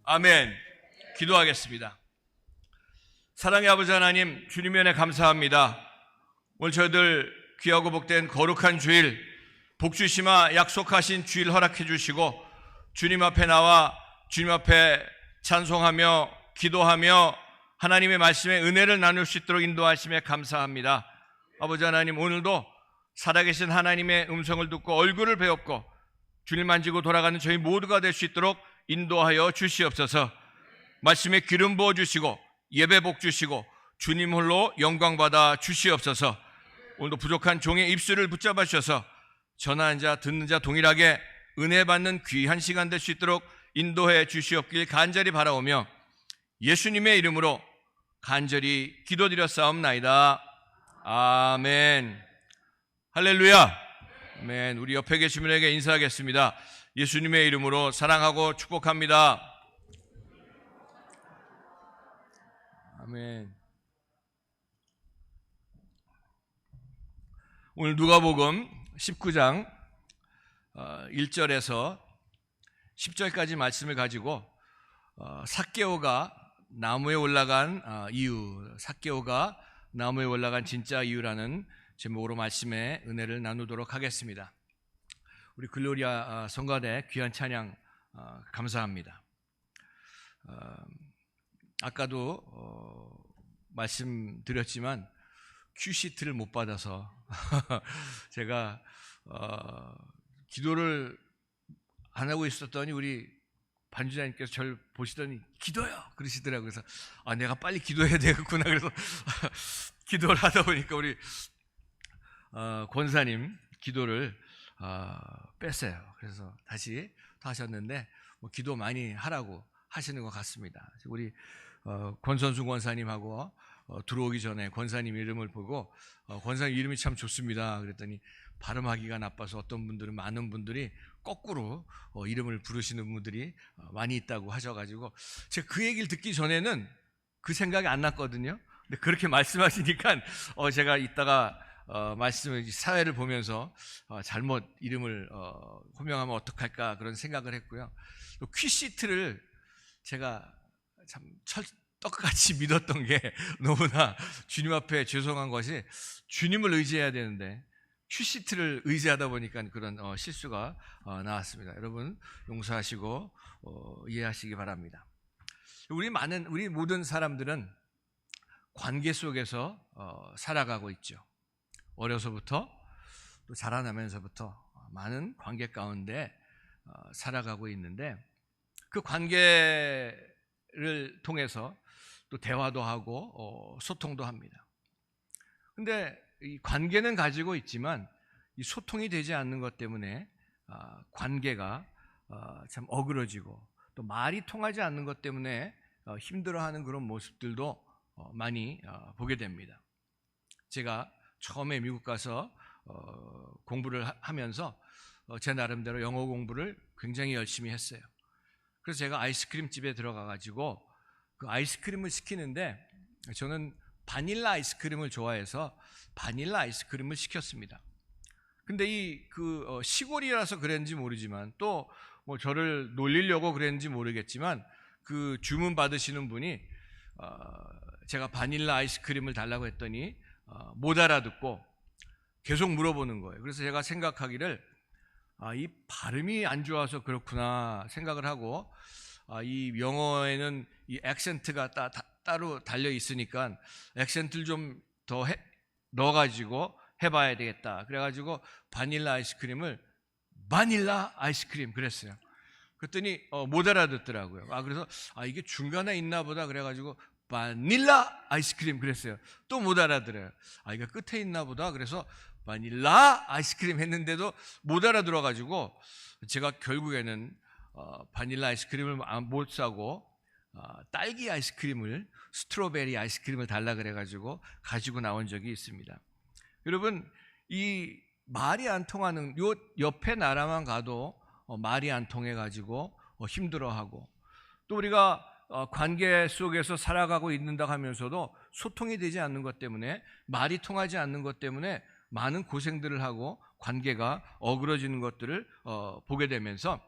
아멘. 기도하겠습니다. 사랑의 아버지 하나님, 주님의 은혜 감사합니다. 오늘 저희들 귀하고 복된 거룩한 주일, 복주시마 약속하신 주일 허락해 주시고 주님 앞에 나와 주님 앞에 찬송하며 기도하며 하나님의 말씀에 은혜를 나눌 수 있도록 인도하심에 감사합니다. 아버지 하나님, 오늘도 살아계신 하나님의 음성을 듣고 얼굴을 배웠고 주님 만지고 돌아가는 저희 모두가 될 수 있도록 인도하여 주시옵소서. 말씀에 기름 부어주시고 예배 복 주시고 주님 홀로 영광받아 주시옵소서. 오늘도 부족한 종의 입술을 붙잡아 주셔서 전하는 자 듣는 자 동일하게 은혜 받는 귀한 시간 될 수 있도록 인도해 주시옵길 간절히 바라오며 예수님의 이름으로 간절히 기도드렸사옵나이다. 아멘. 할렐루야. 아멘. 우리 옆에 계신 분에게 인사하겠습니다. 예수님의 이름으로 사랑하고 축복합니다. 아멘. 오늘 누가복음 19장 1절에서 10절까지 말씀을 가지고 삭개오가 나무에 올라간 이유, 삭개오가 나무에 올라간 진짜 이유라는 제목으로 말씀의 은혜를 나누도록 하겠습니다. 우리 글로리아 성가대 귀한 찬양 감사합니다. 아까도 말씀드렸지만 큐시트를 못 받아서 제가 기도를 안 하고 있었더니 우리 반주자님께서 저를 보시더니 기도요 그러시더라고요. 그래서 내가 빨리 기도해야 되겠구나. 그래서 기도를 하다 보니까 우리 권사님 기도를 뺐어요. 그래서 다시 또 하셨는데 기도 많이 하라고 하시는 것 같습니다. 우리 권선수 권사님하고 들어오기 전에 권사님 이름을 보고 권사님 이름이 참 좋습니다. 그랬더니 발음하기가 나빠서 어떤 분들은, 많은 분들이 거꾸로 이름을 부르시는 분들이 많이 있다고 하셔가지고 제가 그 얘기를 듣기 전에는 그 생각이 안 났거든요. 근데 그렇게 말씀하시니까 제가 이따가 말씀을 사회를 보면서 잘못 이름을 호명하면 어떡할까 그런 생각을 했고요. 또 퀴시트를 제가 참 떡같이 믿었던 게 너무나 주님 앞에 죄송한 것이, 주님을 의지해야 되는데 퀴시트를 의지하다 보니까 그런 실수가 나왔습니다. 여러분 용서하시고 이해하시기 바랍니다. 우리 모든 사람들은 관계 속에서 살아가고 있죠. 어려서부터 또 자라나면서부터 많은 관계 가운데 살아가고 있는데 그 관계를 통해서 또 대화도 하고 소통도 합니다. 근데 이 관계는 가지고 있지만 이 소통이 되지 않는 것 때문에 관계가 참 어그러지고 또 말이 통하지 않는 것 때문에 힘들어하는 그런 모습들도 많이 보게 됩니다. 제가 처음에 미국 가서 공부를 하면서 제 나름대로 영어 공부를 굉장히 열심히 했어요. 그래서 제가 아이스크림 집에 들어가가지고 그 아이스크림을 시키는데 저는 바닐라 아이스크림을 좋아해서 바닐라 아이스크림을 시켰습니다. 근데 시골이라서 그랬는지 모르지만 또 뭐 저를 놀리려고 그랬는지 모르겠지만 그 주문 받으시는 분이 제가 바닐라 아이스크림을 달라고 했더니 못 알아듣고 계속 물어보는 거예요. 그래서 제가 생각하기를 이 발음이 안 좋아서 그렇구나 생각을 하고 이 영어에는 이 액센트가 따로 달려 있으니까 액센트를 좀 더 넣어가지고 해봐야 되겠다. 그래가지고 바닐라 아이스크림을 바닐라 아이스크림 그랬어요. 그랬더니 못 알아듣더라고요. 그래서 이게 중간에 있나 보다 그래가지고 바닐라 아이스크림 그랬어요. 또 못 알아들어요. 이게 끝에 있나 보다 그래서 바닐라 아이스크림 했는데도 못 알아들어가지고 제가 결국에는 바닐라 아이스크림을 못 사고 딸기 아이스크림을, 스트로베리 아이스크림을 달라 그래가지고 가지고 나온 적이 있습니다. 여러분, 이 말이 안 통하는 요 옆에 나라만 가도 말이 안 통해가지고 힘들어하고 또 우리가 관계 속에서 살아가고 있는다 하면서도 소통이 되지 않는 것 때문에, 말이 통하지 않는 것 때문에 많은 고생들을 하고 관계가 어그러지는 것들을 보게 되면서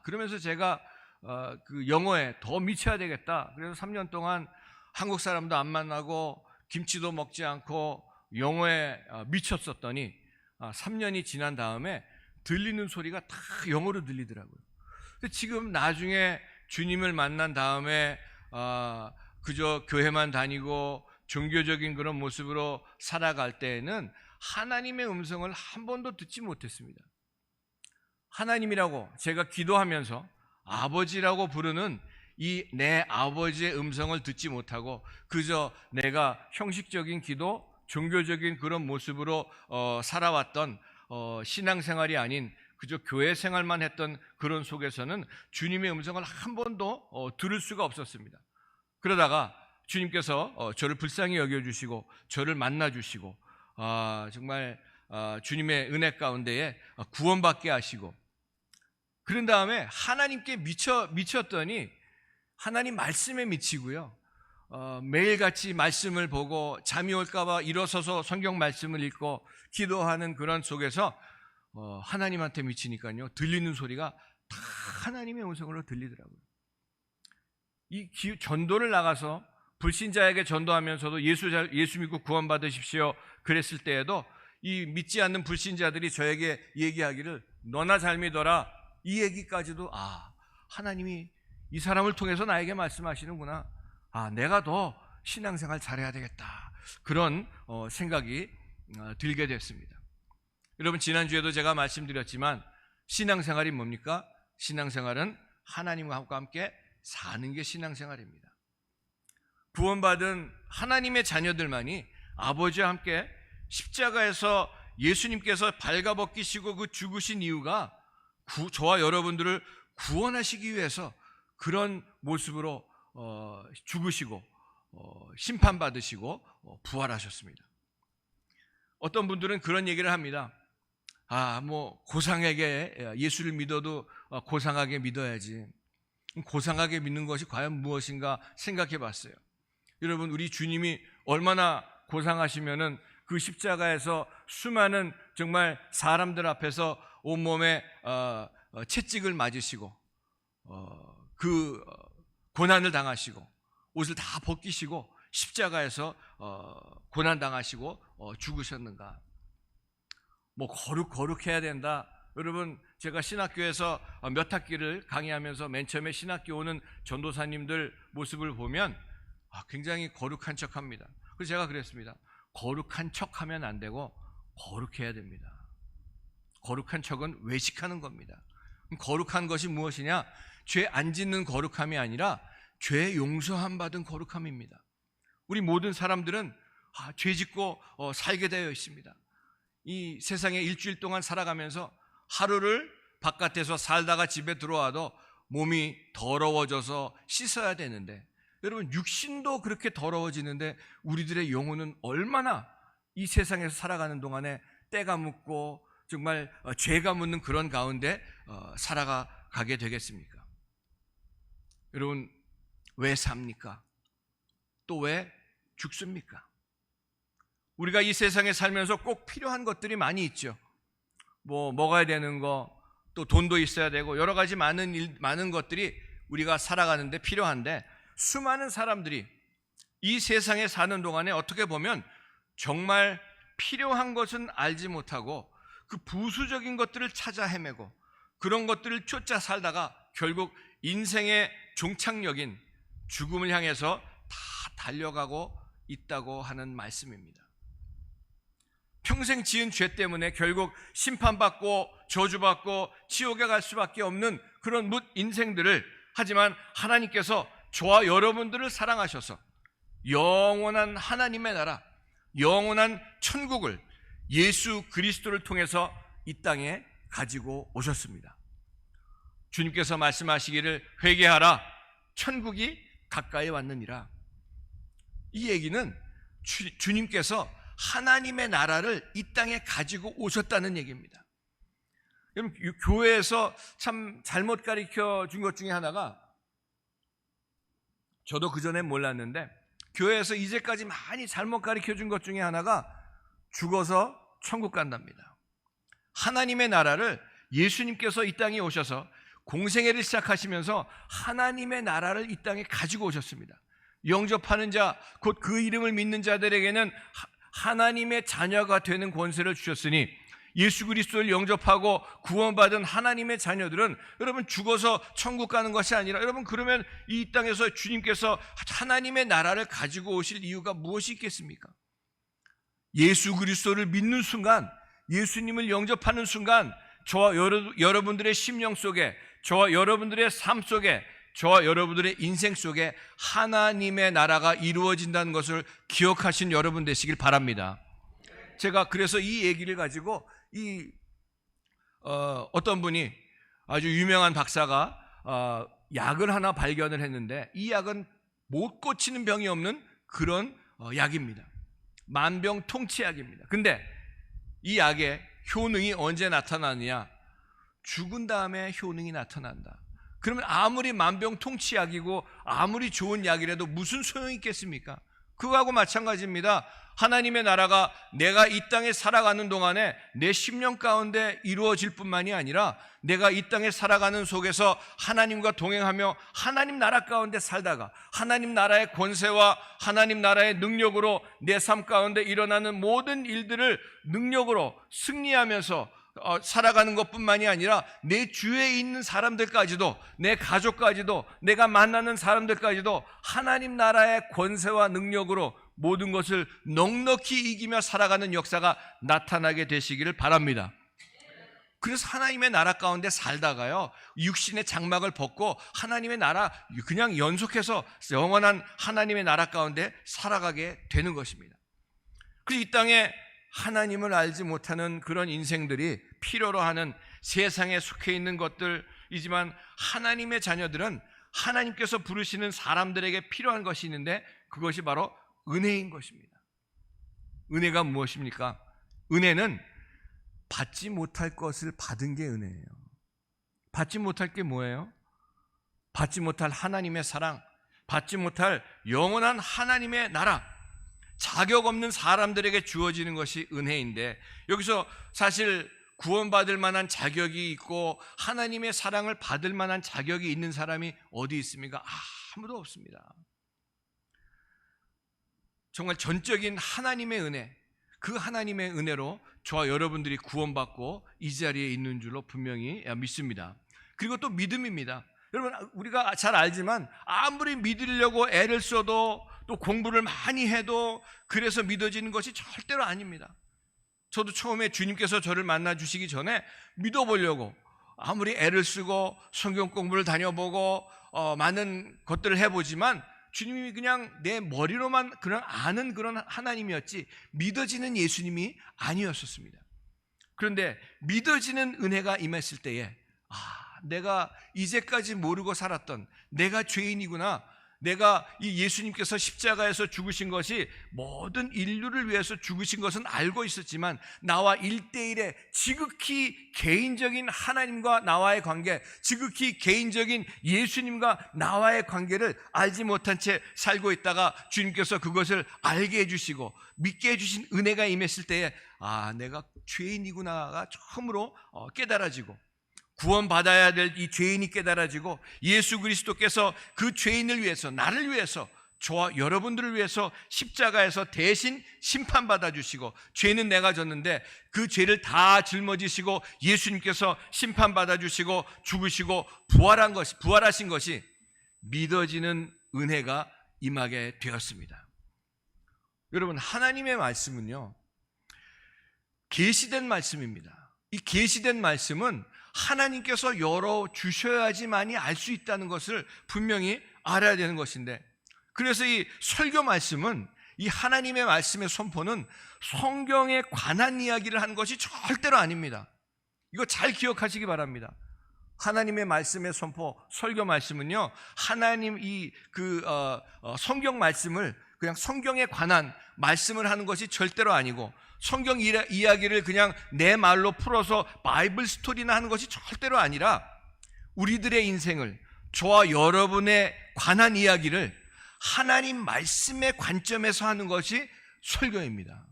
그러면서 제가 그 영어에 더 미쳐야 되겠다. 그래서 3년 동안 한국 사람도 안 만나고 김치도 먹지 않고 영어에 미쳤었더니 3년이 지난 다음에 들리는 소리가 다 영어로 들리더라고요. 지금 나중에 주님을 만난 다음에 그저 교회만 다니고 종교적인 그런 모습으로 살아갈 때에는 하나님의 음성을 한 번도 듣지 못했습니다. 하나님이라고 제가 기도하면서 아버지라고 부르는 이 내 아버지의 음성을 듣지 못하고 그저 내가 형식적인 기도, 종교적인 그런 모습으로 살아왔던 신앙생활이 아닌 그저 교회 생활만 했던 그런 속에서는 주님의 음성을 한 번도 들을 수가 없었습니다. 그러다가 주님께서 저를 불쌍히 여겨주시고 저를 만나주시고 정말 주님의 은혜 가운데에 구원받게 하시고 그런 다음에 하나님께 미쳤더니 하나님 말씀에 미치고요. 매일같이 말씀을 보고 잠이 올까봐 일어서서 성경 말씀을 읽고 기도하는 그런 속에서 하나님한테 미치니까요. 들리는 소리가 다 하나님의 음성으로 들리더라고요. 이 전도를 나가서 불신자에게 전도하면서도 예수 믿고 구원받으십시오 그랬을 때에도 이 믿지 않는 불신자들이 저에게 얘기하기를 너나 잘 믿어라 이 얘기까지도 하나님이 이 사람을 통해서 나에게 말씀하시는구나. 내가 더 신앙생활 잘해야 되겠다. 그런 생각이 들게 됐습니다. 여러분 지난주에도 제가 말씀드렸지만 신앙생활이 뭡니까? 신앙생활은 하나님과 함께 사는 게 신앙생활입니다. 구원받은 하나님의 자녀들만이 아버지와 함께 십자가에서 예수님께서 발가벗기시고 그 죽으신 이유가 저와 여러분들을 구원하시기 위해서 그런 모습으로 죽으시고 심판받으시고 부활하셨습니다. 어떤 분들은 그런 얘기를 합니다. 고상하게 예수를 믿어도 고상하게 믿어야지. 고상하게 믿는 것이 과연 무엇인가 생각해 봤어요. 여러분 우리 주님이 얼마나 고상하시면은 그 십자가에서 수많은 정말 사람들 앞에서 온몸에 채찍을 맞으시고 그 고난을 당하시고 옷을 다 벗기시고 십자가에서 고난 당하시고 죽으셨는가. 거룩해야 된다. 여러분 제가 신학교에서 몇 학기를 강의하면서 맨 처음에 신학교 오는 전도사님들 모습을 보면 굉장히 거룩한 척합니다. 그래서 제가 그랬습니다. 거룩한 척하면 안 되고 거룩해야 됩니다. 거룩한 척은 외식하는 겁니다. 거룩한 것이 무엇이냐? 죄 안 짓는 거룩함이 아니라 죄 용서함 받은 거룩함입니다. 우리 모든 사람들은 죄 짓고 살게 되어 있습니다. 이 세상에 일주일 동안 살아가면서 하루를 바깥에서 살다가 집에 들어와도 몸이 더러워져서 씻어야 되는데 여러분 육신도 그렇게 더러워지는데 우리들의 영혼은 얼마나 이 세상에서 살아가는 동안에 때가 묻고 정말 죄가 묻는 그런 가운데 살아가게 되겠습니까? 여러분 왜 삽니까? 또 왜 죽습니까? 우리가 이 세상에 살면서 꼭 필요한 것들이 많이 있죠. 먹어야 되는 거, 또 돈도 있어야 되고 여러 가지 많은 것들이 우리가 살아가는데 필요한데 수많은 사람들이 이 세상에 사는 동안에 어떻게 보면 정말 필요한 것은 알지 못하고 그 부수적인 것들을 찾아 헤매고 그런 것들을 쫓아 살다가 결국 인생의 종착역인 죽음을 향해서 다 달려가고 있다고 하는 말씀입니다. 평생 지은 죄 때문에 결국 심판받고 저주받고 지옥에 갈 수밖에 없는 그런 인생들을 하지만 하나님께서 저와 여러분들을 사랑하셔서 영원한 하나님의 나라, 영원한 천국을 예수 그리스도를 통해서 이 땅에 가지고 오셨습니다. 주님께서 말씀하시기를 회개하라 천국이 가까이 왔느니라. 이 얘기는 주님께서 하나님의 나라를 이 땅에 가지고 오셨다는 얘기입니다. 여러분 교회에서 참 잘못 가르쳐 준 것 중에 하나가 저도 그전에 몰랐는데 교회에서 이제까지 많이 잘못 가르쳐 준 것 중에 하나가 죽어서 천국 간답니다. 하나님의 나라를 예수님께서 이 땅에 오셔서 공생애를 시작하시면서 하나님의 나라를 이 땅에 가지고 오셨습니다. 영접하는 자, 곧 그 이름을 믿는 자들에게는 하나님의 자녀가 되는 권세를 주셨으니 예수 그리스도를 영접하고 구원받은 하나님의 자녀들은 여러분 죽어서 천국 가는 것이 아니라 여러분 그러면 이 땅에서 주님께서 하나님의 나라를 가지고 오실 이유가 무엇이 있겠습니까? 예수 그리스도를 믿는 순간, 예수님을 영접하는 순간 저와 여러분들의 심령 속에, 저와 여러분들의 삶 속에, 저와 여러분들의 인생 속에 하나님의 나라가 이루어진다는 것을 기억하신 여러분 되시길 바랍니다. 제가 그래서 이 얘기를 가지고 어떤 분이 아주 유명한 박사가 약을 하나 발견을 했는데 이 약은 못 고치는 병이 없는 그런 약입니다. 만병통치약입니다. 근데 이 약의 효능이 언제 나타나느냐? 죽은 다음에 효능이 나타난다. 그러면 아무리 만병통치약이고 아무리 좋은 약이라도 무슨 소용이 있겠습니까? 그거하고 마찬가지입니다. 하나님의 나라가 내가 이 땅에 살아가는 동안에 내 심령 가운데 이루어질 뿐만이 아니라 내가 이 땅에 살아가는 속에서 하나님과 동행하며 하나님 나라 가운데 살다가 하나님 나라의 권세와 하나님 나라의 능력으로 내 삶 가운데 일어나는 모든 일들을 능력으로 승리하면서 살아가는 것뿐만이 아니라 내 주위에 있는 사람들까지도, 내 가족까지도, 내가 만나는 사람들까지도 하나님 나라의 권세와 능력으로 모든 것을 넉넉히 이기며 살아가는 역사가 나타나게 되시기를 바랍니다. 그래서 하나님의 나라 가운데 살다가요, 육신의 장막을 벗고 하나님의 나라 그냥 연속해서 영원한 하나님의 나라 가운데 살아가게 되는 것입니다. 그래서 이 땅에 하나님을 알지 못하는 그런 인생들이 필요로 하는 세상에 속해 있는 것들이지만 하나님의 자녀들은 하나님께서 부르시는 사람들에게 필요한 것이 있는데 그것이 바로 은혜인 것입니다. 은혜가 무엇입니까? 은혜는 받지 못할 것을 받은 게 은혜예요. 받지 못할 게 뭐예요? 받지 못할 하나님의 사랑, 받지 못할 영원한 하나님의 나라, 자격 없는 사람들에게 주어지는 것이 은혜인데 여기서 사실 구원받을 만한 자격이 있고 하나님의 사랑을 받을 만한 자격이 있는 사람이 어디 있습니까? 아무도 없습니다. 정말 전적인 하나님의 은혜, 그 하나님의 은혜로 저와 여러분들이 구원받고 이 자리에 있는 줄로 분명히 믿습니다. 그리고 또 믿음입니다. 여러분 우리가 잘 알지만 아무리 믿으려고 애를 써도 또 공부를 많이 해도 그래서 믿어지는 것이 절대로 아닙니다. 저도 처음에 주님께서 저를 만나 주시기 전에 믿어보려고 아무리 애를 쓰고 성경 공부를 다녀보고 많은 것들을 해보지만 주님이 그냥 내 머리로만 그런 아는 그런 하나님이었지 믿어지는 예수님이 아니었었습니다. 그런데 믿어지는 은혜가 임했을 때에 내가 이제까지 모르고 살았던 내가 죄인이구나, 내가 이 예수님께서 십자가에서 죽으신 것이 모든 인류를 위해서 죽으신 것은 알고 있었지만 나와 1대1의 지극히 개인적인 하나님과 나와의 관계, 지극히 개인적인 예수님과 나와의 관계를 알지 못한 채 살고 있다가 주님께서 그것을 알게 해주시고 믿게 해주신 은혜가 임했을 때에 내가 죄인이구나가 처음으로 깨달아지고 구원받아야 될 이 죄인이 깨달아지고 예수 그리스도께서 그 죄인을 위해서, 나를 위해서, 저와 여러분들을 위해서 십자가에서 대신 심판받아 주시고 죄는 내가 졌는데 그 죄를 다 짊어지시고 예수님께서 심판받아 주시고 죽으시고 부활하신 것이 믿어지는 은혜가 임하게 되었습니다. 여러분 하나님의 말씀은요 계시된 말씀입니다. 이 계시된 말씀은 하나님께서 열어주셔야지만이 알 수 있다는 것을 분명히 알아야 되는 것인데 그래서 이 설교 말씀은 이 하나님의 말씀의 선포는 성경에 관한 이야기를 하는 것이 절대로 아닙니다. 이거 잘 기억하시기 바랍니다. 하나님의 말씀의 선포, 설교 말씀은요 하나님 성경 말씀을 그냥 성경에 관한 말씀을 하는 것이 절대로 아니고 성경 이야기를 그냥 내 말로 풀어서 바이블 스토리나 하는 것이 절대로 아니라 우리들의 인생을, 저와 여러분에 관한 이야기를 하나님 말씀의 관점에서 하는 것이 설교입니다.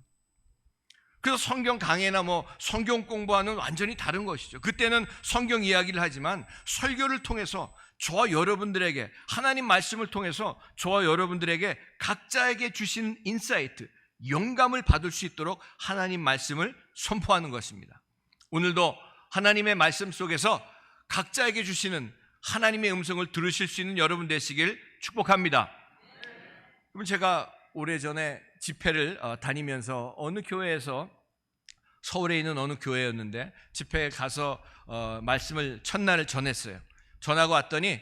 그래서 성경 강해나 성경 공부하는 완전히 다른 것이죠. 그때는 성경 이야기를 하지만 설교를 통해서 저와 여러분들에게, 하나님 말씀을 통해서 저와 여러분들에게 각자에게 주신 인사이트, 영감을 받을 수 있도록 하나님 말씀을 선포하는 것입니다. 오늘도 하나님의 말씀 속에서 각자에게 주시는 하나님의 음성을 들으실 수 있는 여러분 되시길 축복합니다. 그럼 제가 오래전에 집회를 다니면서 어느 교회에서, 서울에 있는 어느 교회였는데 집회에 가서 말씀을 첫날을 전했어요. 전하고 왔더니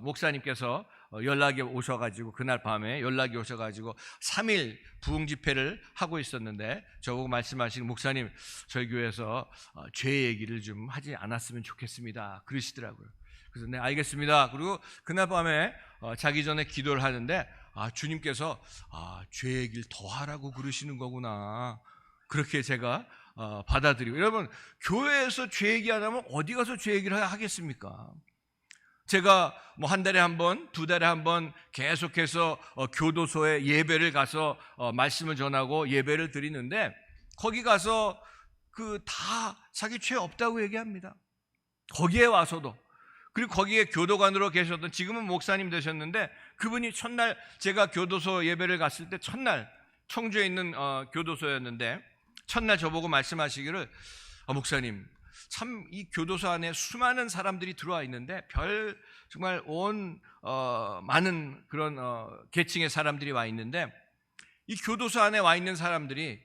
목사님께서 연락이 오셔가지고, 그날 밤에 연락이 오셔가지고 3일 부흥 집회를 하고 있었는데 저보고 말씀하시는, 목사님 저희 교회에서 죄 얘기를 좀 하지 않았으면 좋겠습니다 그러시더라고요. 그래서 네, 알겠습니다. 그리고 그날 밤에 자기 전에 기도를 하는데 주님께서 죄 얘기를 더 하라고 그러시는 거구나, 그렇게 제가 받아들이고. 여러분, 교회에서 죄 얘기 안 하면 어디 가서 죄 얘기를 하겠습니까? 제가 한 달에 한 번, 두 달에 한 번 계속해서 교도소에 예배를 가서 말씀을 전하고 예배를 드리는데, 거기 가서 다 자기 죄 없다고 얘기합니다. 거기에 와서도. 그리고 거기에 교도관으로 계셨던, 지금은 목사님 되셨는데, 그분이 첫날 제가 교도소 예배를 갔을 때, 첫날 청주에 있는 교도소였는데 첫날 저보고 말씀하시기를, 목사님 참 이 교도소 안에 수많은 사람들이 들어와 있는데 정말 많은 그런 계층의 사람들이 와 있는데, 이 교도소 안에 와 있는 사람들이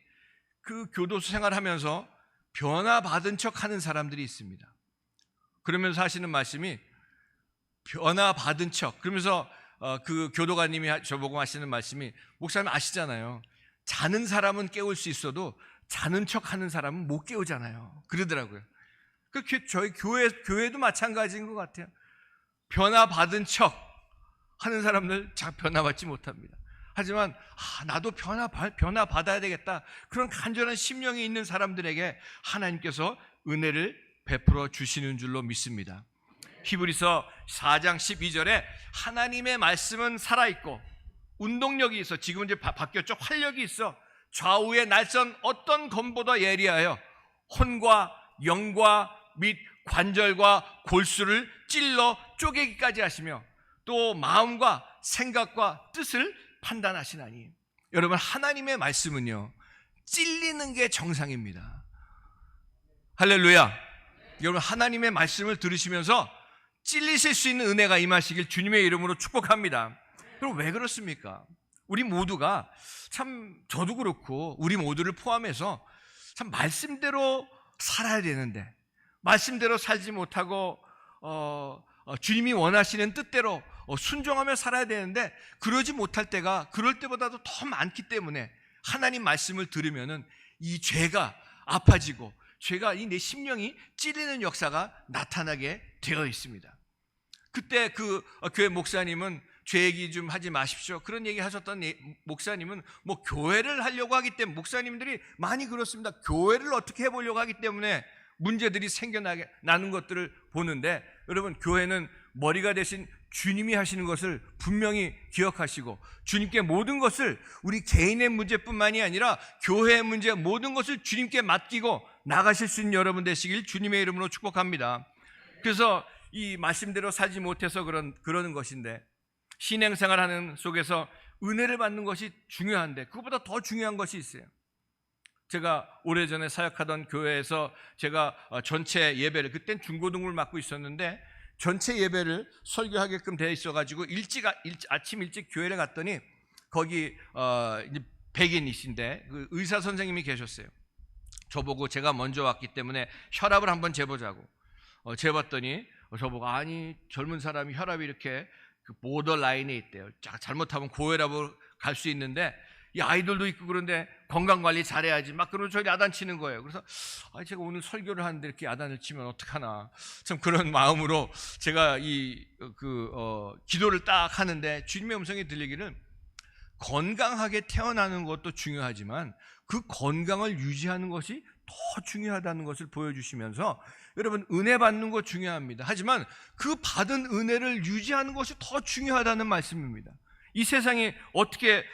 그 교도소 생활하면서 변화받은 척 하는 사람들이 있습니다. 그러면서 하시는 말씀이 변화받은 척, 그러면서 그 교도관님이 저보고 하시는 말씀이, 목사님 아시잖아요, 자는 사람은 깨울 수 있어도 자는 척 하는 사람은 못 깨우잖아요, 그러더라고요. 저희 교회도 마찬가지인 것 같아요. 변화받은 척 하는 사람들 잘 변화받지 못합니다. 하지만 나도 변화받아야 되겠다, 그런 간절한 심령이 있는 사람들에게 하나님께서 은혜를 베풀어 주시는 줄로 믿습니다. 히브리서 4장 12절에 하나님의 말씀은 살아있고 운동력이 있어, 지금은 이제 바뀌었죠, 활력이 있어, 좌우의 날선 어떤 검보다 예리하여 혼과 영과 및 관절과 골수를 찔러 쪼개기까지 하시며 또 마음과 생각과 뜻을 판단하시나니. 여러분, 하나님의 말씀은요, 찔리는 게 정상입니다. 할렐루야. 여러분, 하나님의 말씀을 들으시면서 찔리실 수 있는 은혜가 임하시길 주님의 이름으로 축복합니다. 그럼 왜 그렇습니까? 우리 모두가 참, 저도 그렇고 우리 모두를 포함해서 참 말씀대로 살아야 되는데, 말씀대로 살지 못하고 주님이 원하시는 뜻대로 순종하며 살아야 되는데, 그러지 못할 때가 그럴 때보다도 더 많기 때문에 하나님 말씀을 들으면은 이 죄가 아파지고, 죄가 내 심령이 찔리는 역사가 나타나게 되어 있습니다. 그때 그 교회 목사님은 죄 얘기 좀 하지 마십시오, 그런 얘기 하셨던 목사님은 교회를 하려고 하기 때문에, 목사님들이 많이 그렇습니다. 교회를 어떻게 해보려고 하기 때문에 문제들이 생겨나는 것들을 보는데, 여러분, 교회는 머리가 되신 주님이 하시는 것을 분명히 기억하시고, 주님께 모든 것을, 우리 개인의 문제뿐만이 아니라 교회의 문제, 모든 것을 주님께 맡기고 나가실 수 있는 여러분 되시길 주님의 이름으로 축복합니다. 그래서 이 말씀대로 살지 못해서 그러는 것인데, 신앙생활하는 속에서 은혜를 받는 것이 중요한데 그것보다 더 중요한 것이 있어요. 제가 오래전에 사역하던 교회에서 제가 전체 예배를, 그땐 중고등부를 맡고 있었는데 전체 예배를 설교하게끔 되어 있어가지고 아침 일찍 교회를 갔더니 거기 이제 백인이신데 그 의사 선생님이 계셨어요. 저보고 제가 먼저 왔기 때문에 혈압을 한번 재보자고 재봤더니 저보고, 아니 젊은 사람이 혈압이 이렇게 보더 라인에 있대요. 잘못하면 고혈압으로 갈 수 있는데 이 아이들도 있고 그런데 건강관리 잘해야지, 막 그러면 저희 야단치는 거예요. 그래서 제가 오늘 설교를 하는데 이렇게 야단을 치면 어떡하나, 참 그런 마음으로 제가 기도를 딱 하는데 주님의 음성이 들리기를, 건강하게 태어나는 것도 중요하지만 그 건강을 유지하는 것이 더 중요하다는 것을 보여주시면서, 여러분, 은혜 받는 거 중요합니다. 하지만 그 받은 은혜를 유지하는 것이 더 중요하다는 말씀입니다. 이 세상이 어떻게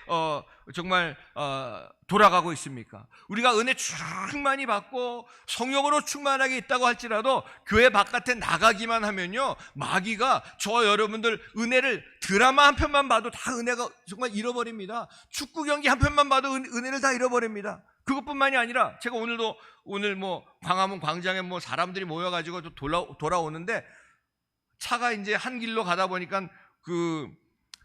정말 돌아가고 있습니까? 우리가 은혜 충만히 받고 성령으로 충만하게 있다고 할지라도 교회 바깥에 나가기만 하면요, 마귀가 저와 여러분들 은혜를, 드라마 한 편만 봐도 다 은혜가 정말 잃어버립니다. 축구 경기 한 편만 봐도 은혜를 다 잃어버립니다. 그것뿐만이 아니라 제가 오늘 광화문 광장에 사람들이 모여가지고 돌아오는데, 차가 이제 한 길로 가다 보니까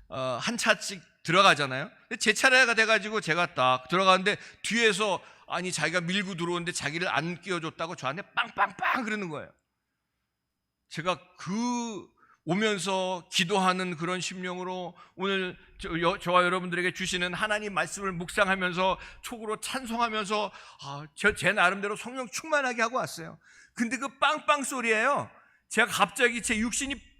한 차씩 들어가잖아요. 제 차례가 돼가지고 제가 딱 들어가는데 뒤에서 자기가 밀고 들어오는데 자기를 안 끼워줬다고 저한테 빵빵빵 그러는 거예요. 제가 오면서 기도하는 그런 심령으로 오늘 저와 여러분들에게 주시는 하나님 말씀을 묵상하면서 촉으로 찬송하면서 제 나름대로 성령 충만하게 하고 왔어요. 근데 그 빵빵 소리예요. 제가 갑자기 제 육신이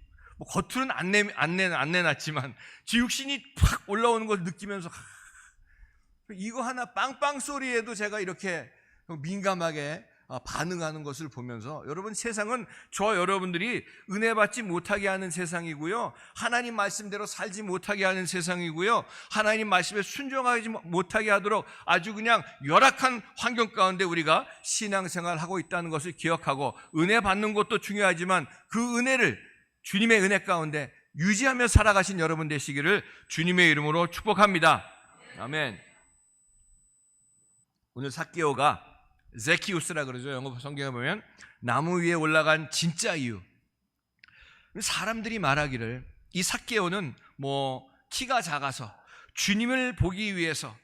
겉으로는 안 내놨지만 제 육신이 팍 올라오는 걸 느끼면서 이거 하나 빵빵 소리에도 제가 이렇게 민감하게 반응하는 것을 보면서, 여러분, 세상은 저와 여러분들이 은혜 받지 못하게 하는 세상이고요, 하나님 말씀대로 살지 못하게 하는 세상이고요, 하나님 말씀에 순종하지 못하게 하도록 아주 그냥 열악한 환경 가운데 우리가 신앙생활하고 있다는 것을 기억하고, 은혜 받는 것도 중요하지만 그 은혜를 주님의 은혜 가운데 유지하며 살아가신 여러분 되시기를 주님의 이름으로 축복합니다. 아멘. 오늘 삭개오가 제키우스라 그러죠. 영어 성경에 보면 나무 위에 올라간 진짜 이유. 사람들이 말하기를 이 삭개오는 키가 작아서 주님을 보기 위해서,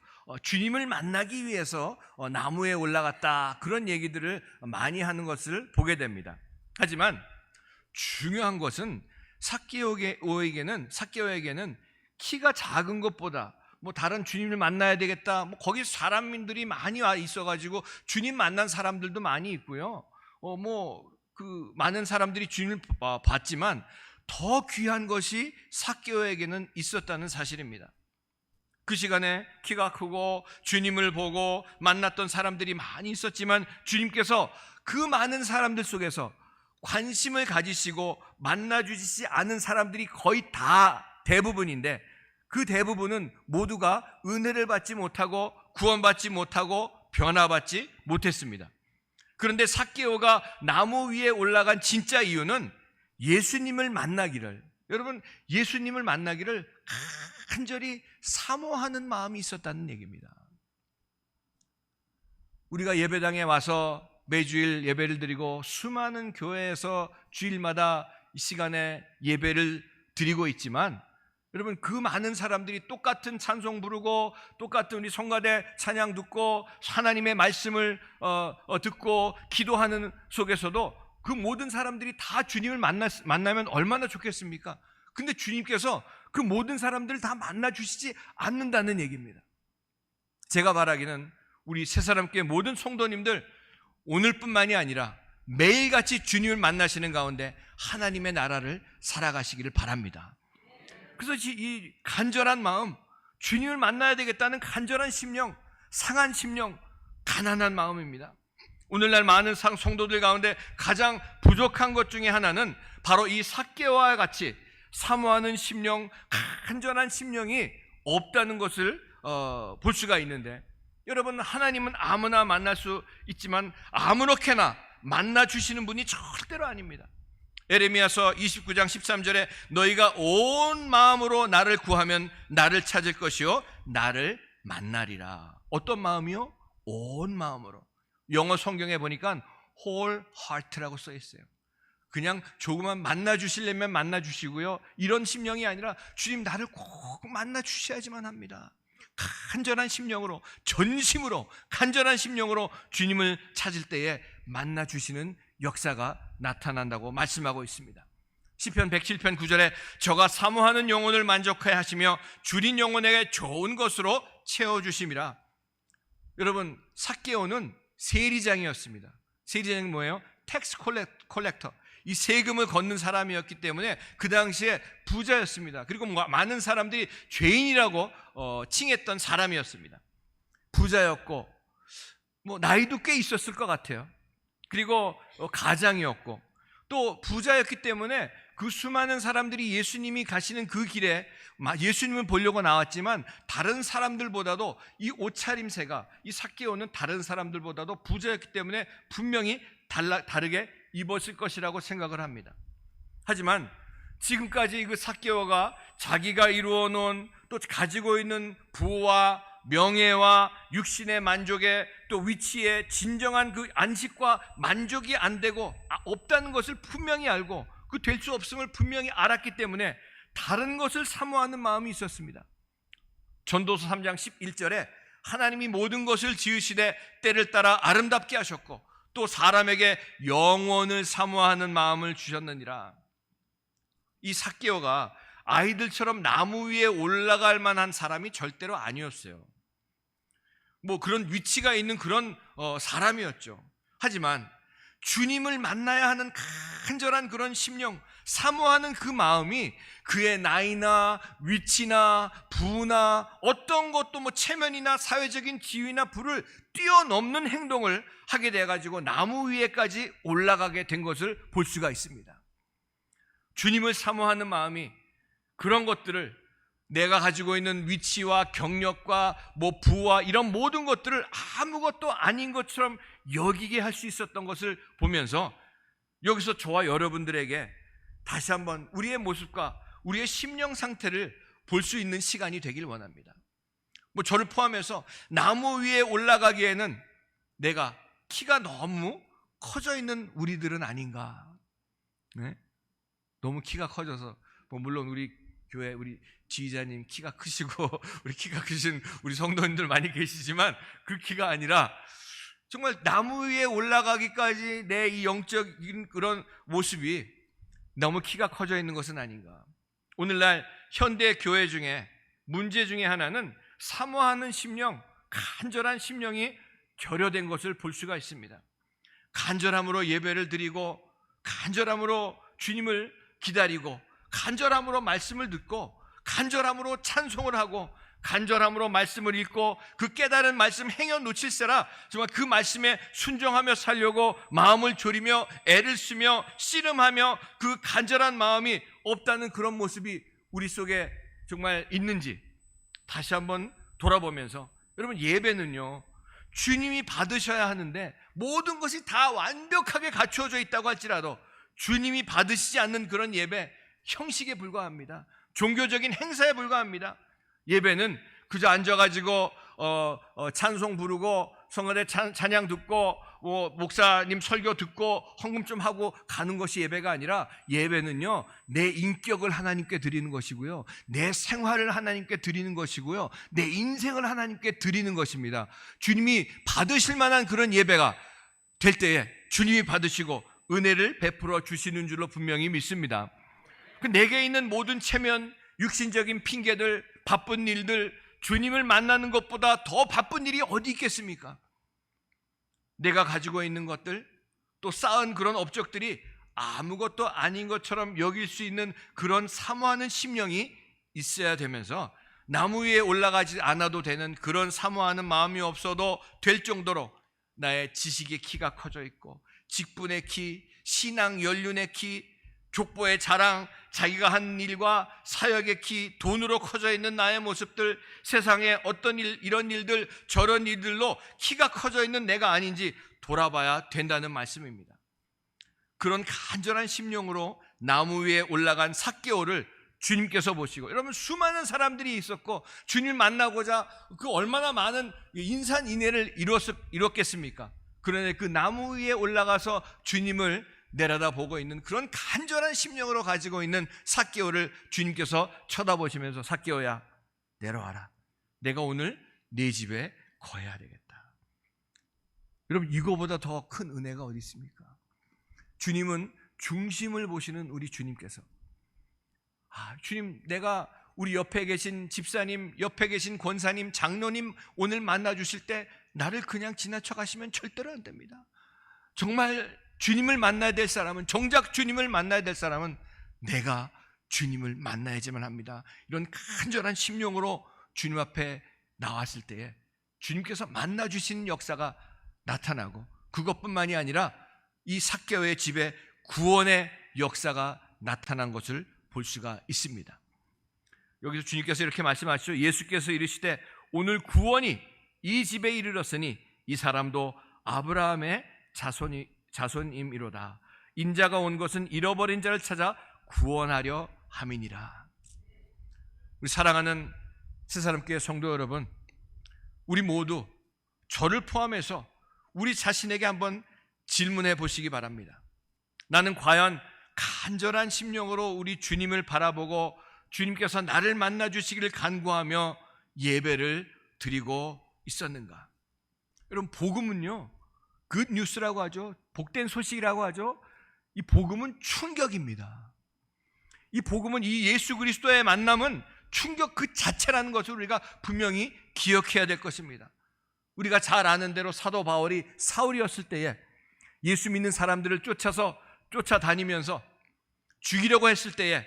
주님을 만나기 위해서 나무에 올라갔다, 그런 얘기들을 많이 하는 것을 보게 됩니다. 하지만 중요한 것은 삭개오에게는 키가 작은 것보다 다른 주님을 만나야 되겠다, 거기 사람들이 많이 와 있어가지고 주님 만난 사람들도 많이 있고요, 많은 사람들이 주님을 봤지만 더 귀한 것이 삭개오에게는 있었다는 사실입니다. 그 시간에 키가 크고 주님을 보고 만났던 사람들이 많이 있었지만 주님께서 그 많은 사람들 속에서 관심을 가지시고 만나주시지 않은 사람들이 거의 다 대부분인데, 그 대부분은 모두가 은혜를 받지 못하고 구원받지 못하고 변화받지 못했습니다. 그런데 삭개오가 나무 위에 올라간 진짜 이유는 예수님을 만나기를, 여러분, 예수님을 만나기를 간절히 사모하는 마음이 있었다는 얘기입니다. 우리가 예배당에 와서 매주일 예배를 드리고 수많은 교회에서 주일마다 이 시간에 예배를 드리고 있지만, 여러분, 그 많은 사람들이 똑같은 찬송 부르고 똑같은 우리 성가대 찬양 듣고 하나님의 말씀을 듣고 기도하는 속에서도 그 모든 사람들이 다 주님을 만나면 얼마나 좋겠습니까? 근데 주님께서 그 모든 사람들을 다 만나주시지 않는다는 얘기입니다. 제가 바라기는 우리 새사람교회 모든 성도님들 오늘뿐만이 아니라 매일같이 주님을 만나시는 가운데 하나님의 나라를 살아가시기를 바랍니다. 그래서 이 간절한 마음, 주님을 만나야 되겠다는 간절한 심령, 상한 심령, 가난한 마음입니다. 오늘날 많은 성도들 가운데 가장 부족한 것 중에 하나는 바로 이 삭개오와 같이 사모하는 심령, 간절한 심령이 없다는 것을 볼 수가 있는데, 여러분, 하나님은 아무나 만날 수 있지만 아무렇게나 만나주시는 분이 절대로 아닙니다. 에레미야서 29장 13절에 너희가 온 마음으로 나를 구하면 나를 찾을 것이요 나를 만나리라. 어떤 마음이요? 온 마음으로. 영어 성경에 보니까 whole heart라고 써 있어요. 그냥 조금만 만나주시려면 만나주시고요, 이런 심령이 아니라 주님 나를 꼭 만나주셔야지만 합니다. 간절한 심령으로, 전심으로, 간절한 심령으로 주님을 찾을 때에 만나주시는 역사가 나타난다고 말씀하고 있습니다. 시편 107편 9절에 저가 사모하는 영혼을 만족하게 하시며 줄인 영혼에게 좋은 것으로 채워주심이라. 여러분, 삭개오는 세리장이었습니다. 세리장이 뭐예요? 텍스 콜렉터, 이 세금을 걷는 사람이었기 때문에 그 당시에 부자였습니다. 그리고 많은 사람들이 죄인이라고 칭했던 사람이었습니다. 부자였고 나이도 꽤 있었을 것 같아요. 그리고 가장이었고 또 부자였기 때문에 그 수많은 사람들이 예수님이 가시는 그 길에 예수님을 보려고 나왔지만 다른 사람들보다도 이 옷차림새가, 이 삭개오는 다른 사람들보다도 부자였기 때문에 분명히 다르게 입었을 것이라고 생각을 합니다. 하지만 지금까지 그 삭개오가 자기가 이루어 놓은, 또 가지고 있는 부와 명예와 육신의 만족에, 또 위치에 진정한 그 안식과 만족이 안 되고 없다는 것을 분명히 알고, 그 될 수 없음을 분명히 알았기 때문에 다른 것을 사모하는 마음이 있었습니다. 전도서 3장 11절에 하나님이 모든 것을 지으시되 때를 따라 아름답게 하셨고 또 사람에게 영원을 사모하는 마음을 주셨느니라. 이 삭개오가 아이들처럼 나무 위에 올라갈 만한 사람이 절대로 아니었어요. 그런 위치가 있는 그런 사람이었죠. 하지만 주님을 만나야 하는 간절한 그런 심령, 사모하는 그 마음이 그의 나이나 위치나 부나 어떤 것도 체면이나 사회적인 지위나 부를 뛰어넘는 행동을 하게 돼가지고 나무 위에까지 올라가게 된 것을 볼 수가 있습니다. 주님을 사모하는 마음이 그런 것들을, 내가 가지고 있는 위치와 경력과 부와 이런 모든 것들을 아무것도 아닌 것처럼 여기게 할 수 있었던 것을 보면서 여기서 저와 여러분들에게 다시 한번 우리의 모습과 우리의 심령 상태를 볼 수 있는 시간이 되길 원합니다. 저를 포함해서 나무 위에 올라가기에는 내가 키가 너무 커져 있는 우리들은 아닌가. 네? 너무 키가 커져서, 물론 우리 교회 우리 지휘자님 키가 크시고 우리 키가 크신 우리 성도님들 많이 계시지만 그 키가 아니라 정말 나무 위에 올라가기까지 내 이 영적인 그런 모습이 너무 키가 커져 있는 것은 아닌가. 오늘날 현대 교회 중에 문제 중에 하나는 사모하는 심령, 간절한 심령이 결여된 것을 볼 수가 있습니다. 간절함으로 예배를 드리고, 간절함으로 주님을 기다리고, 간절함으로 말씀을 듣고, 간절함으로 찬송을 하고, 간절함으로 말씀을 읽고, 그 깨달은 말씀 행여 놓칠세라 정말 그 말씀에 순종하며 살려고 마음을 졸이며 애를 쓰며 씨름하며 그 간절한 마음이 없다는 그런 모습이 우리 속에 정말 있는지 다시 한번 돌아보면서, 여러분, 예배는요 주님이 받으셔야 하는데 모든 것이 다 완벽하게 갖추어져 있다고 할지라도 주님이 받으시지 않는 그런 예배, 형식에 불과합니다. 종교적인 행사에 불과합니다. 예배는 그저 앉아가지고 찬송 부르고 성가대 찬양 듣고 목사님 설교 듣고 헌금 좀 하고 가는 것이 예배가 아니라, 예배는요 내 인격을 하나님께 드리는 것이고요, 내 생활을 하나님께 드리는 것이고요, 내 인생을 하나님께 드리는 것입니다. 주님이 받으실 만한 그런 예배가 될 때에 주님이 받으시고 은혜를 베풀어 주시는 줄로 분명히 믿습니다. 내게 있는 모든 체면, 육신적인 핑계들, 바쁜 일들, 주님을 만나는 것보다 더 바쁜 일이 어디 있겠습니까? 내가 가지고 있는 것들, 또 쌓은 그런 업적들이 아무것도 아닌 것처럼 여길 수 있는 그런 사모하는 심령이 있어야 되면서, 나무 위에 올라가지 않아도 되는 그런 사모하는 마음이 없어도 될 정도로 나의 지식의 키가 커져 있고, 직분의 키, 신앙 연륜의 키, 족보의 자랑, 자기가 한 일과 사역의 키, 돈으로 커져 있는 나의 모습들, 세상에 어떤 일, 이런 일들 저런 일들로 키가 커져 있는 내가 아닌지 돌아봐야 된다는 말씀입니다. 그런 간절한 심령으로 나무 위에 올라간 삭개오를 주님께서 보시고, 여러분, 수많은 사람들이 있었고 주님 만나고자 그 얼마나 많은 인산인해를 이뤘겠습니까? 그런데 그 나무 위에 올라가서 주님을 내려다보고 있는 그런 간절한 심령으로 가지고 있는 삭개오를 주님께서 쳐다보시면서, 삭개오야, 내려와라. 내가 오늘 네 집에 거해야 되겠다. 여러분, 이거보다 더 큰 은혜가 어디 있습니까? 주님은 중심을 보시는 우리 주님께서, 주님, 내가 우리 옆에 계신 집사님, 옆에 계신 권사님, 장로님 오늘 만나 주실 때 나를 그냥 지나쳐 가시면 절대로 안 됩니다. 정말 주님을 만나야 될 사람은, 정작 주님을 만나야 될 사람은 내가 주님을 만나야지만 합니다. 이런 간절한 심령으로 주님 앞에 나왔을 때에 주님께서 만나 주시는 역사가 나타나고, 그것뿐만이 아니라 이 삭개오의 집에 구원의 역사가 나타난 것을 볼 수가 있습니다. 여기서 주님께서 이렇게 말씀하시죠. 예수께서 이르시되 오늘 구원이 이 집에 이르렀으니 이 사람도 아브라함의 자손임이로다. 인자가 온 것은 잃어버린 자를 찾아 구원하려 함이니라. 우리 사랑하는 새사람교회 성도 여러분, 우리 모두 저를 포함해서 우리 자신에게 한번 질문해 보시기 바랍니다. 나는 과연 간절한 심령으로 우리 주님을 바라보고 주님께서 나를 만나 주시기를 간구하며 예배를 드리고 있었는가? 여러분, 복음은요, 굿뉴스라고 하죠. 복된 소식이라고 하죠. 이 복음은 충격입니다. 이 복음은, 이 예수 그리스도의 만남은 충격 그 자체라는 것을 우리가 분명히 기억해야 될 것입니다. 우리가 잘 아는 대로 사도 바울이 사울이었을 때에 예수 믿는 사람들을 쫓아다니면서 죽이려고 했을 때에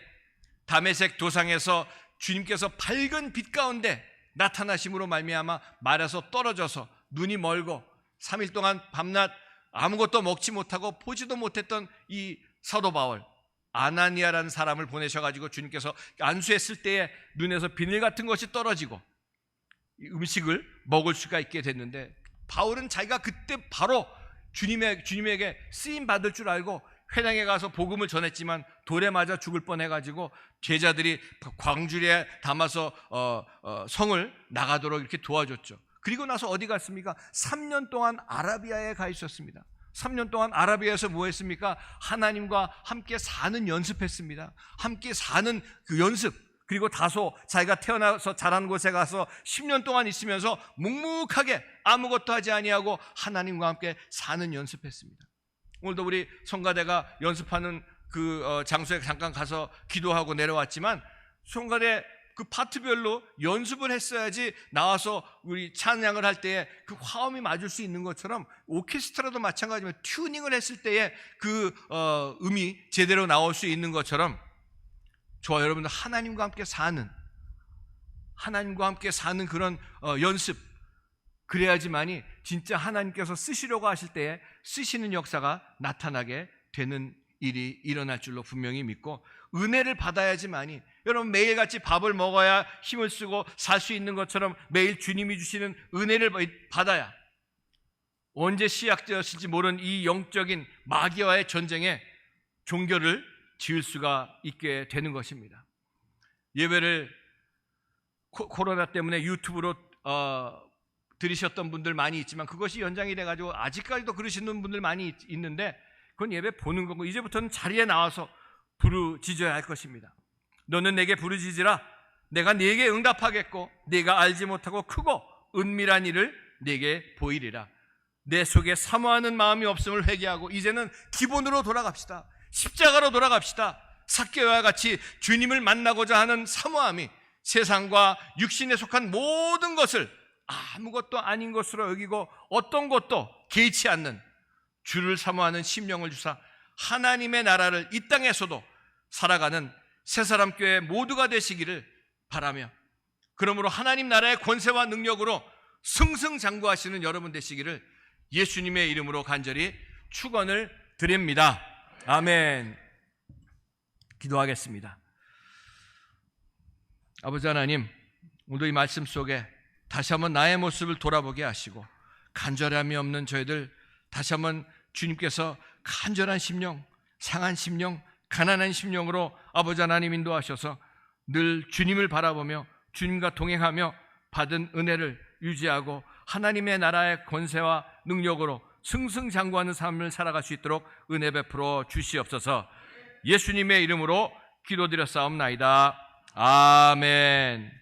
다메섹 도상에서 주님께서 밝은 빛 가운데 나타나심으로 말미암아 말에서 떨어져서 눈이 멀고 3일 동안 밤낮 아무것도 먹지 못하고 보지도 못했던 이 사도 바울, 아나니아라는 사람을 보내셔가지고 주님께서 안수했을 때에 눈에서 비늘 같은 것이 떨어지고 음식을 먹을 수가 있게 됐는데, 바울은 자기가 그때 바로 주님에게 쓰임 받을 줄 알고 회당에 가서 복음을 전했지만 돌에 맞아 죽을 뻔해가지고 제자들이 광주리에 담아서 성을 나가도록 이렇게 도와줬죠. 그리고 나서 어디 갔습니까? 3년 동안 아라비아에 가 있었습니다. 3년 동안 아라비아에서 뭐 했습니까? 하나님과 함께 사는 연습했습니다. 함께 사는 그 연습, 그리고 다소 자기가 태어나서 자란 곳에 가서 10년 동안 있으면서 묵묵하게 아무것도 하지 아니하고 하나님과 함께 사는 연습했습니다. 오늘도 우리 성가대가 연습하는 그 장소에 잠깐 가서 기도하고 내려왔지만, 성가대 그 파트별로 연습을 했어야지 나와서 우리 찬양을 할 때에 그 화음이 맞을 수 있는 것처럼 오케스트라도 마찬가지면 튜닝을 했을 때에 그 음이 제대로 나올 수 있는 것처럼, 저와 여러분들 하나님과 함께 사는 그런 연습, 그래야지만이 진짜 하나님께서 쓰시려고 하실 때에 쓰시는 역사가 나타나게 되는 일이 일어날 줄로 분명히 믿고, 은혜를 받아야지만이, 여러분 매일같이 밥을 먹어야 힘을 쓰고 살 수 있는 것처럼 매일 주님이 주시는 은혜를 받아야 언제 시작되었을지 모르는 이 영적인 마귀와의 전쟁에 종교를 지을 수가 있게 되는 것입니다. 예배를 코로나 때문에 유튜브로 들으셨던 분들 많이 있지만 그것이 연장이 돼가지고 아직까지도 그러시는 분들 많이 있는데, 그건 예배 보는 거고, 이제부터는 자리에 나와서 부르짖어야 할 것입니다. 너는 내게 부르짖으라. 내가 네게 응답하겠고 네가 알지 못하고 크고 은밀한 일을 네게 보이리라. 내 속에 사모하는 마음이 없음을 회개하고 이제는 기본으로 돌아갑시다. 십자가로 돌아갑시다. 삭개와 같이 주님을 만나고자 하는 사모함이 세상과 육신에 속한 모든 것을 아무것도 아닌 것으로 여기고 어떤 것도 개의치 않는 주를 사모하는 심령을 주사 하나님의 나라를 이 땅에서도 살아가는 새사람교회 모두가 되시기를 바라며, 그러므로 하나님 나라의 권세와 능력으로 승승장구하시는 여러분 되시기를 예수님의 이름으로 간절히 축원을 드립니다. 아멘. 기도하겠습니다. 아버지 하나님, 오늘 이 말씀 속에 다시 한번 나의 모습을 돌아보게 하시고 간절함이 없는 저희들 다시 한번 주님께서 간절한 심령, 상한 심령, 가난한 심령으로 아버지 하나님 인도하셔서 늘 주님을 바라보며 주님과 동행하며 받은 은혜를 유지하고 하나님의 나라의 권세와 능력으로 승승장구하는 삶을 살아갈 수 있도록 은혜 베풀어 주시옵소서. 예수님의 이름으로 기도드렸사옵나이다. 아멘.